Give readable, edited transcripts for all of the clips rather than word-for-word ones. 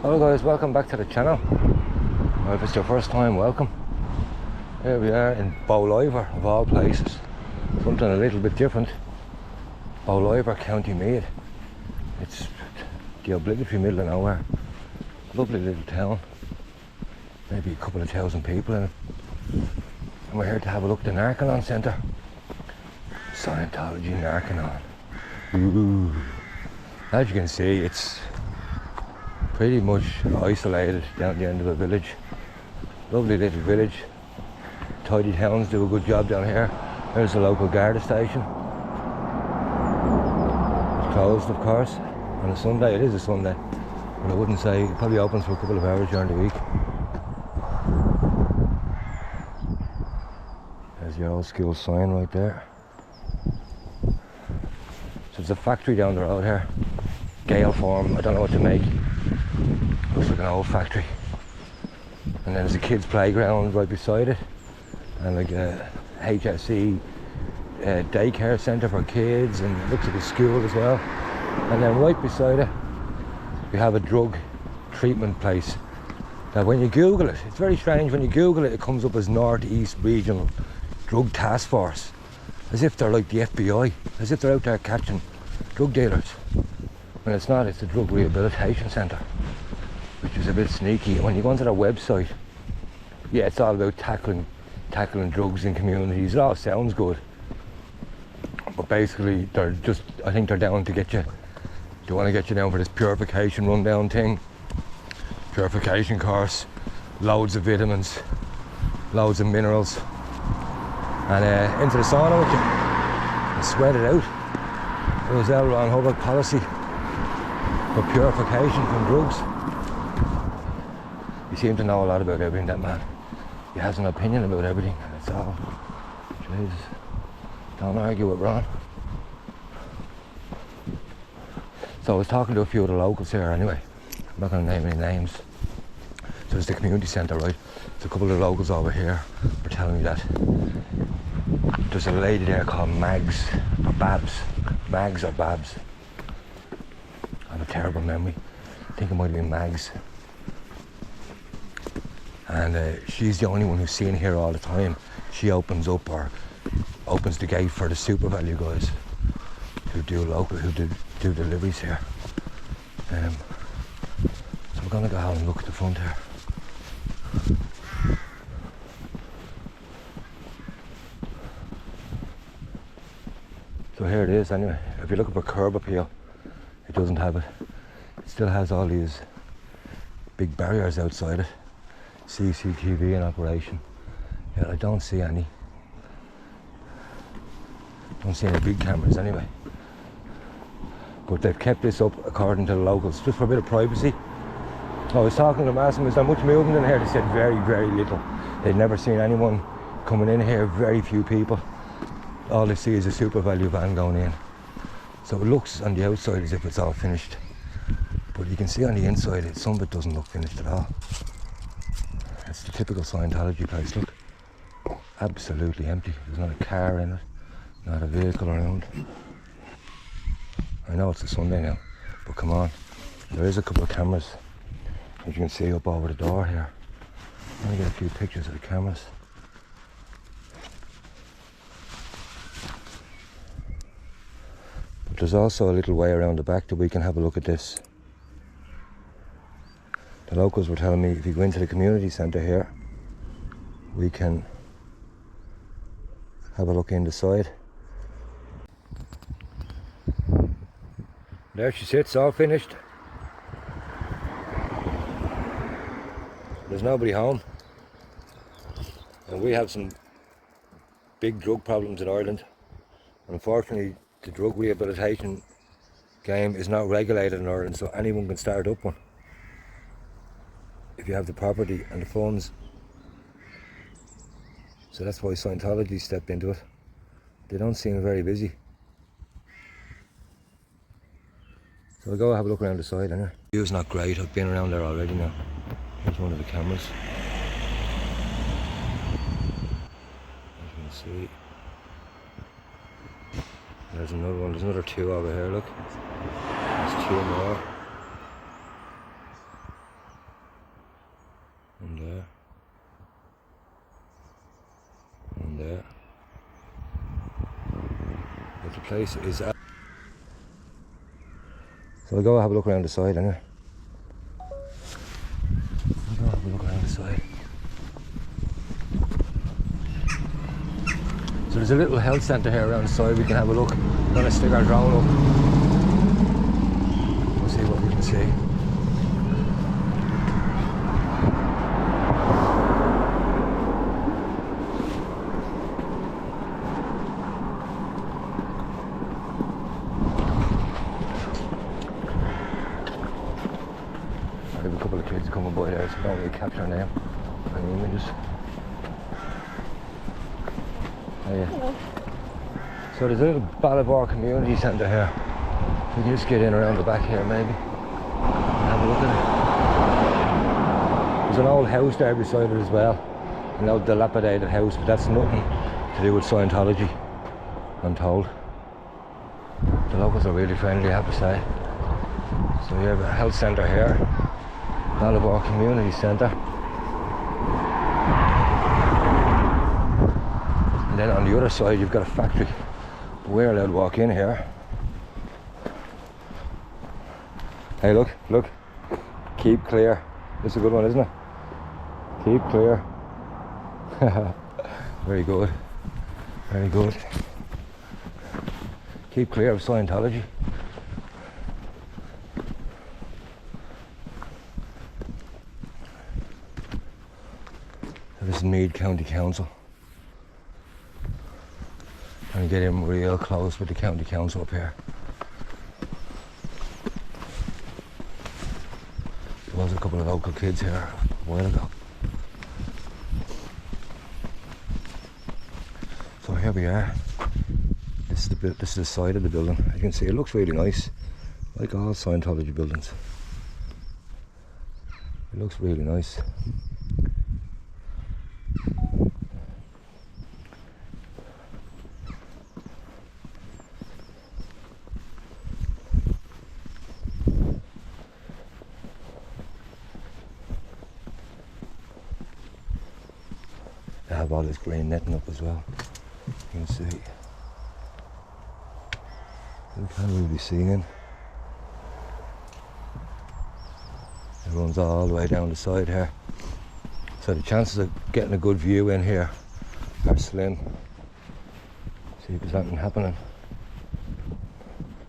Hello guys, welcome back to the channel. Well, if it's your first time, welcome. Here we are in Ballivor, of all places. Something a little bit different. Ballivor, County Meath. It's the obligatory middle of nowhere. Lovely little town. Maybe a couple of thousand people in it. And we're here to have a look at the Narcanon Centre. Scientology Narcanon. Ooh. As you can see, it's pretty much isolated down at the end of a village. Lovely little village. Tidy towns do a good job down here. There's the local Garda station. It's closed, of course, on a Sunday. It is a Sunday, but I wouldn't say it probably opens for a couple of hours during the week. There's your old school sign right there. So there's a factory down the road here. Gale form, I don't know what to make. Looks like an old factory. And then there's a kids' playground right beside it. And like a HSE daycare centre for kids, and it looks like a school as well. And then right beside it, we have a drug treatment place. Now when you Google it, it's very strange, when you Google it, it comes up as North East Regional Drug Task Force. As if they're like the FBI, as if they're out there catching drug dealers. When it's not, it's a drug rehabilitation centre, which is a bit sneaky. When you go onto their website, yeah, it's all about tackling drugs in communities. It all sounds good, but basically they're just, I think they're down to get you, they want to get you down for this purification rundown thing, purification course, loads of vitamins, loads of minerals, and into the sauna with you and sweat it out. It was L. Ron Hubbard policy for purification from drugs. You seem to know a lot about everything, that man. He has an opinion about everything, that's all. Jesus, don't argue with Ron. So I was talking to a few of the locals here anyway. I'm not going to name any names. So it's the community centre, right? So a couple of the locals over here were telling me that there's a lady there called Mags, or Babs. Mags or Babs. I have a terrible memory. I think it might have been Mags. And she's the only one who's seen here all the time. She opens up or opens the gate for the super value guys who do deliveries here. So we're gonna go out and look at the front here. So here it is anyway. If you're looking for curb appeal, it doesn't have it. It still has all these big barriers outside it. CCTV in operation. Yeah, I don't see any. Don't see any big cameras anyway. But they've kept this up according to the locals, just for a bit of privacy. I was talking to them, asking, is there much movement in here? They said very, very little. They'd never seen anyone coming in here, very few people. All they see is a super value van going in. So it looks on the outside as if it's all finished. But you can see on the inside, some of it doesn't look finished at all. It's the typical Scientology place, look. Absolutely empty. There's not a car in it, not a vehicle around. I know it's a Sunday now, but come on. There is a couple of cameras, as you can see up over the door here. Let me get a few pictures of the cameras. But there's also a little way around the back that we can have a look at this. The locals were telling me if you go into the community centre here, we can have a look in the side. There she sits, all finished. There's nobody home. And we have some big drug problems in Ireland. Unfortunately, the drug rehabilitation game is not regulated in Ireland, so anyone can start up one if you have the property and the funds. So that's why Scientology stepped into it. They don't seem very busy. So we'll go have a look around the side anyway. The view's not great, I've been around there already now. Here's one of the cameras. As you can see. There's another one, there's another two over here, look. There's two more. place is at. So I'll go have a look around the side anyway. I'll go have a look around the side. So there's a little health centre here around the side. We can have a look. I'm going to stick our drone up. We'll see what we can see. I have a couple of kids coming by there, so I don't really capture them on images. Oh, yeah. So there's a little Ballivor community centre here. We can just get in around the back here maybe. Have a look at it. There's an old house there beside it as well. An old dilapidated house, but that's nothing to do with Scientology, I'm told. The locals are really friendly, I have to say. So we have a health centre here. Ballivor Community Centre. And then on the other side you've got a factory. We're allowed to walk in here. Hey, look. Keep clear. This is a good one, isn't it? Keep clear. Very good. Very good. Keep clear of Scientology. This is Meath County Council. Trying to get in real close with the County Council up here. There was a couple of local kids here a while ago. So here we are. This is the side of the building. As you can see, it looks really nice, like all Scientology buildings. It looks really nice. They have all this green netting up as well. You can see. You can't really see in. It runs all the way down the side here. So the chances of getting a good view in here are slim. See if there's anything happening.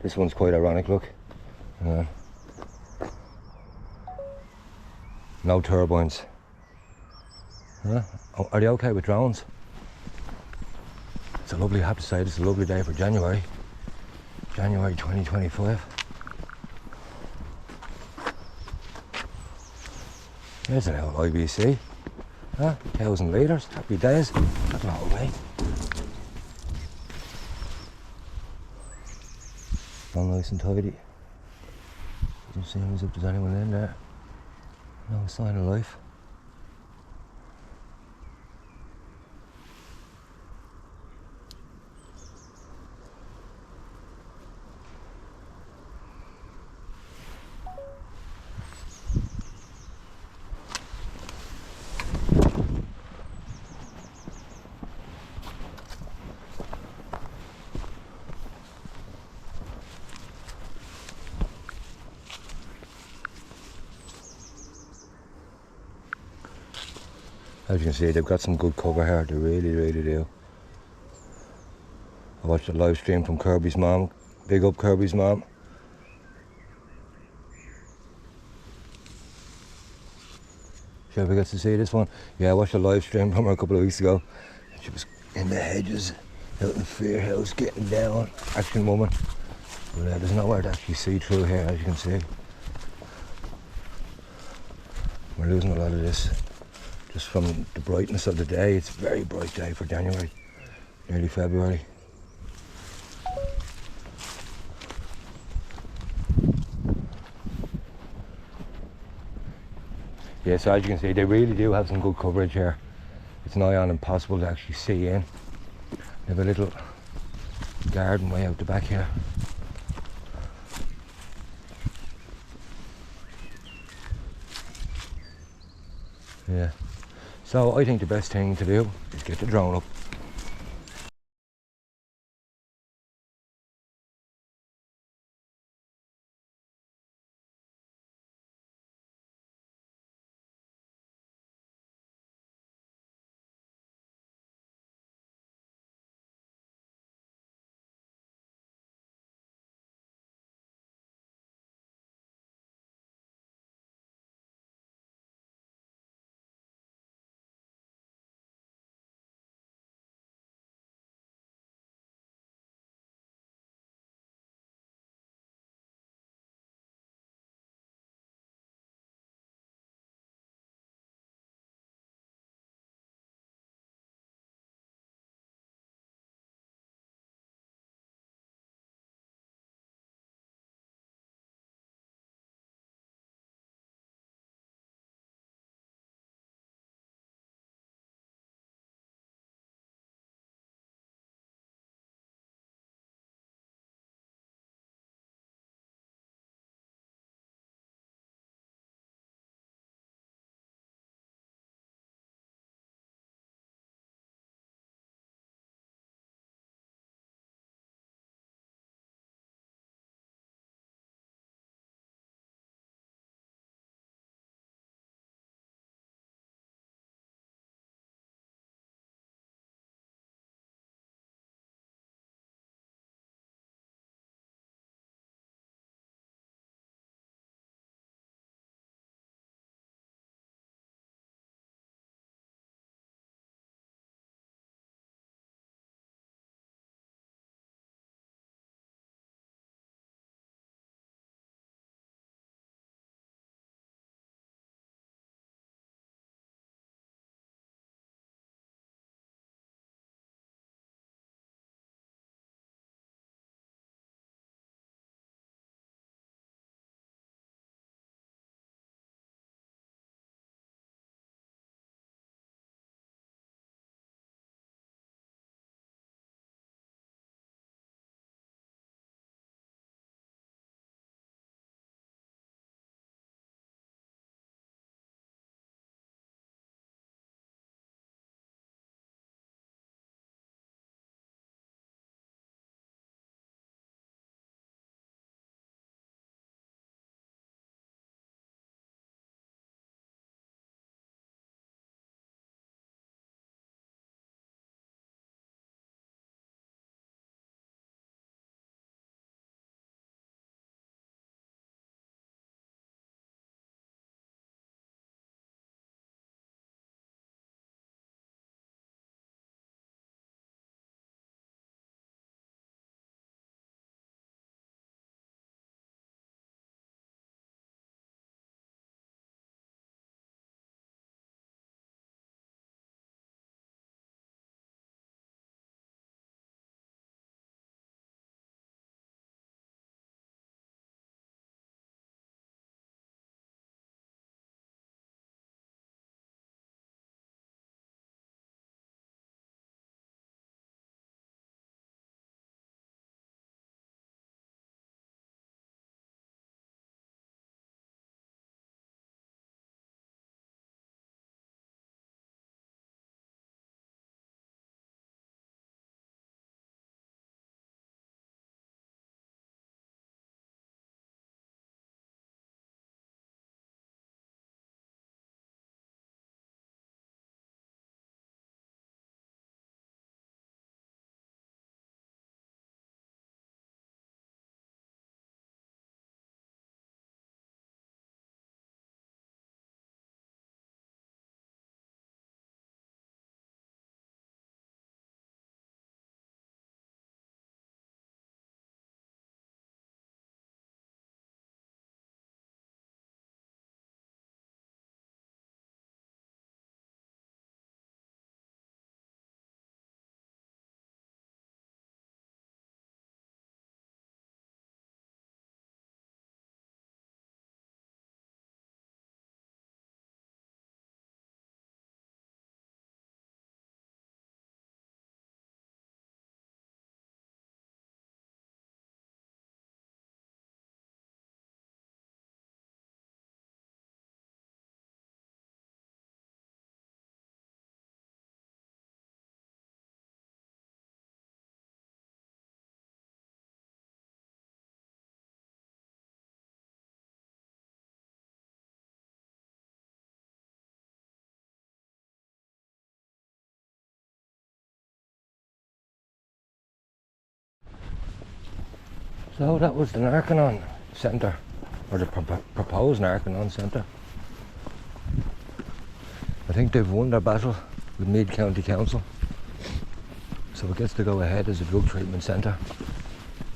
This one's quite ironic, look. No turbines. Huh? Oh, are they okay with drones? It's a lovely, I have to say, it's a lovely day for January 2025. There's an old IBC. Huh? 1,000 litres, happy days. That's not all right. All nice and tidy. Doesn't seem as if there's anyone in there. No sign of life. As you can see, they've got some good cover here, they really do. I watched a live stream from Kirby's mom. Big up Kirby's mom. She ever gets to see this one? Yeah, I watched a live stream from her a couple of weeks ago. She was in the hedges, out in the fair house, getting down. Action woman. But there's nowhere to actually see through here, as you can see. We're losing a lot of this. Just from the brightness of the day. It's a very bright day for January, nearly February. Yeah, so as you can see, they really do have some good coverage here. It's nigh on impossible to actually see in. They have a little garden way out the back here. Yeah. So I think the best thing to do is get the drone up. So that was the Narcanon Centre, or the proposed Narcanon Centre. I think they've won their battle with Meath County Council, so it gets to go ahead as a drug treatment centre.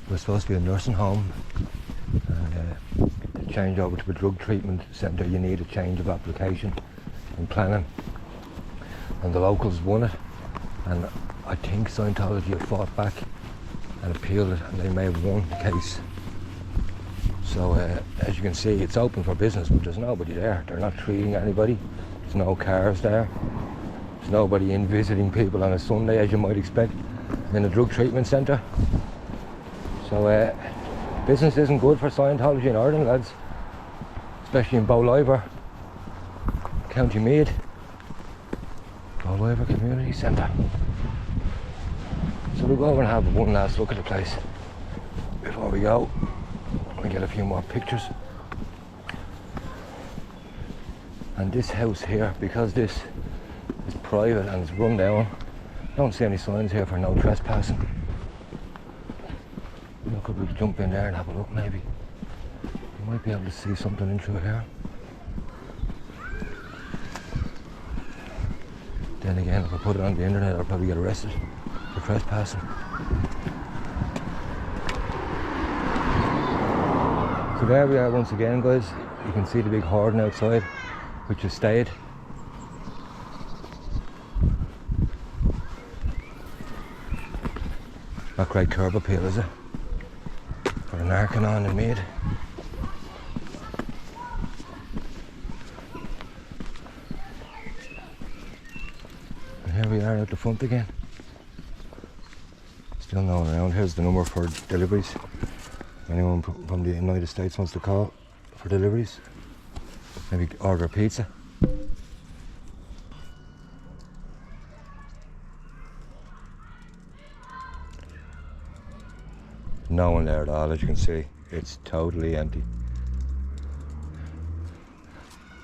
It was supposed to be a nursing home, and to change over to a drug treatment centre you need a change of application and planning, and the locals won it, and I think Scientology have fought back and appealed it, and they may have won the case. So as you can see, it's open for business, but there's nobody there. They're not treating anybody. There's no cars there. There's nobody in visiting people on a Sunday, as you might expect in a drug treatment centre. So business isn't good for Scientology in Ireland, lads, especially in Ballivor, County Meath, Ballivor Community Centre. So we'll go over and have one last look at the place before we go and get a few more pictures. And this house here, because this is private and it's run down, I don't see any signs here for no trespassing. Look, could we jump in there and have a look maybe? You might be able to see something in through here. Then again, if I put it on the internet, I'll probably get arrested for trespassing. So there we are once again, guys. You can see the big hoarding outside, which has stayed. Not great curb appeal, is it? For the Narcanon in Meath. And here we are at the front again. Still no one around. Here's the number for deliveries. Anyone from the United States wants to call for deliveries, maybe order a pizza. No one there at all, as you can see. It's totally empty.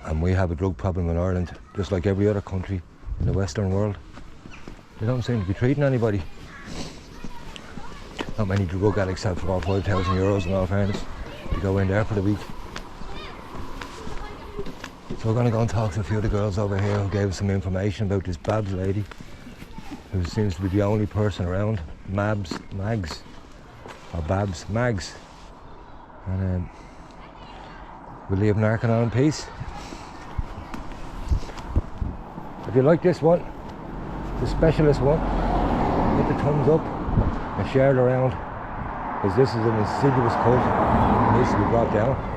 And we have a drug problem in Ireland, just like every other country in the Western world. They don't seem to be treating anybody. Not many drug addicts have 4,000 or 5,000 euros in all fairness to go in there for the week. So we're going to go and talk to a few of the girls over here who gave us some information about this Babs lady, who seems to be the only person around. Mags, or Babs, Mags. And we'll leave Narcanon in peace. If you like this one, the specialist one, hit the thumbs up and share it around, because this is an insidious cult that needs to be brought down.